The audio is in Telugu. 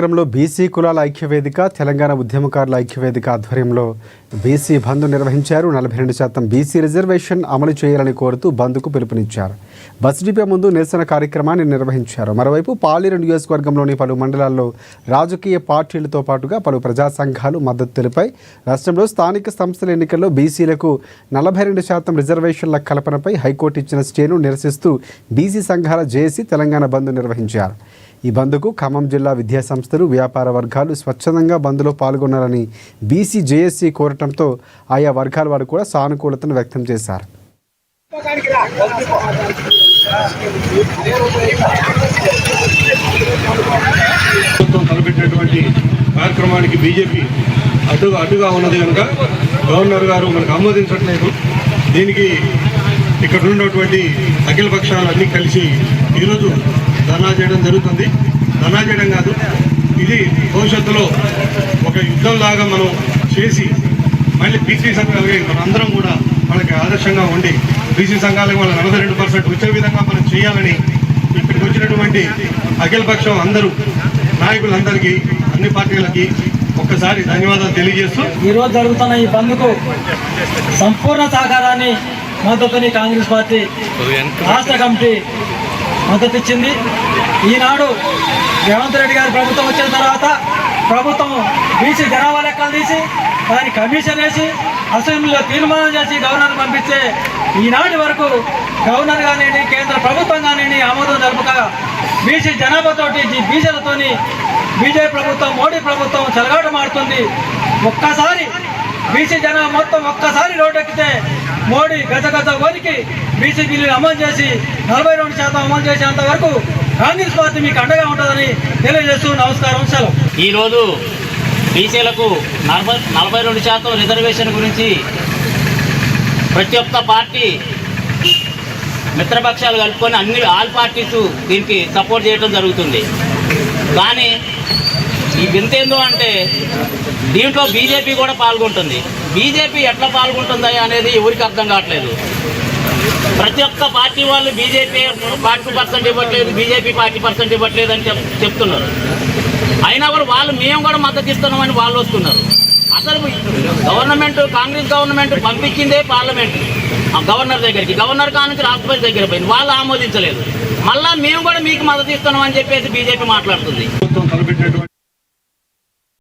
కార్యక్రమంలో బీసీ కులాల ఐక్యవేదిక తెలంగాణ ఉద్యమకారుల ఐక్యవేదిక ఆధ్వర్యంలో బీసీ బంద్ నిర్వహించారు. 42% బీసీ రిజర్వేషన్ అమలు చేయాలని కోరుతూ బంద్కు పిలుపునిచ్చారు. బస్ డిపో ముందు నిరసన కార్యక్రమాన్ని నిర్వహించారు. మరోవైపు పాలేరు నియోజకవర్గంలోని పలు మండలాల్లో రాజకీయ పార్టీలతో పాటుగా పలు ప్రజా సంఘాలు మద్దతు తెలిపాయి. రాష్ట్రంలో స్థానిక సంస్థల ఎన్నికల్లో బీసీలకు 42% రిజర్వేషన్ల కల్పనపై హైకోర్టు ఇచ్చిన స్టేను నిరసిస్తూ బీసీ సంఘాల జేఏసీ తెలంగాణ బంద్ నిర్వహించారు. ఈ బంద్కు ఖమ్మం జిల్లా విద్యా సంస్థలు, వ్యాపార వర్గాలు స్వచ్ఛందంగా బంద్లో పాల్గొన్నారని బీసీ జేఏసీ కోరటంతో ఆయా వర్గాల వారు కూడా సానుకూలతను వ్యక్తం చేశారు. తలపెట్టినటువంటి కార్యక్రమానికి బీజేపీ అడ్డుగా ఉన్నది కనుక గవర్నర్ గారు మనకు ఆమోదించట్లేదు. దీనికి ఇక్కడ ఉన్నటువంటి అఖిల పక్షాలన్నీ కలిసి ఈరోజు ధర్నా చేయడం జరుగుతుంది. ధర్నా చేయడం కాదు, ఇది భవిష్యత్తులో ఒక యుద్ధంలాగా మనం చేసి మళ్ళీ బీసీ సంఘాలకి మనందరం కూడా మనకి ఆదర్శంగా ఉండి బీసీ సంఘాలకు మన 42% వచ్చే విధంగా మనం చేయాలని ఇక్కడికి వచ్చినటువంటి అఖిల పక్షం అందరూ నాయకులందరికీ అన్ని పార్టీలకి ఒక్కసారి ధన్యవాదాలు తెలియజేస్తూ ఈరోజు జరుగుతున్న ఈ బంద్కు సంపూర్ణ సహకారాన్ని మద్దతుని కాంగ్రెస్ పార్టీ రాష్ట్ర కమిటీ మద్దతు ఇచ్చింది. ఈనాడు రేవంత్ రెడ్డి గారి ప్రభుత్వం వచ్చిన తర్వాత ప్రభుత్వం బీసీ జనాభా లెక్కలు తీసి దాన్ని కమిషన్ వేసి అసెంబ్లీలో తీర్మానం చేసి గవర్నర్ పంపిస్తే ఈనాటి వరకు గవర్నర్ కానివ్వండి, కేంద్ర ప్రభుత్వం కానివ్వండి ఆమోదం జరుపుక బీసీ జనాభాతోటి బీసీలతోని బీజేపీ ప్రభుత్వం, మోడీ ప్రభుత్వం చెలగాటమాడుతుంది. ఒక్కసారి బీసీ జనాభా మొత్తం ఒక్కసారి రోడ్డెక్కితే మోడీ గజ వరికి బీసీ బిల్లులు అమలు చేసి 42% అమలు చేసేంత వరకు కాంగ్రెస్ పార్టీ మీకు అండగా ఉంటుందని తెలియజేస్తూ నమస్కారం. సెలవు. ఈరోజు బీసీలకు 42% రిజర్వేషన్ గురించి ప్రతి ఒక్క పార్టీ మిత్రపక్షాలు కలుపుకొని ఆల్ పార్టీస్ దీనికి సపోర్ట్ చేయడం జరుగుతుంది. కానీ ఈ వింతేందో అంటే దీంట్లో బీజేపీ కూడా పాల్గొంటుంది. బీజేపీ ఎట్లా పాల్గొంటుంది అనేది ఎవరికి అర్థం కావట్లేదు. ప్రతి ఒక్క పార్టీ వాళ్ళు బీజేపీ 40% ఇవ్వట్లేదు, బీజేపీ 40% ఇవ్వట్లేదు అని చెప్తున్నారు. అయినా కూడా మేము కూడా మద్దతు ఇస్తున్నామని వాళ్ళు వస్తున్నారు. అసలు గవర్నమెంట్, కాంగ్రెస్ గవర్నమెంట్ పంపించిందే పార్లమెంట్ గవర్నర్ దగ్గరికి, గవర్నర్ కానుంచి రాష్ట్రపతి దగ్గర పోయింది, వాళ్ళు ఆమోదించలేదు. మళ్ళా మేము కూడా మీకు మద్దతు ఇస్తున్నాం అని చెప్పేసి బీజేపీ మాట్లాడుతుంది.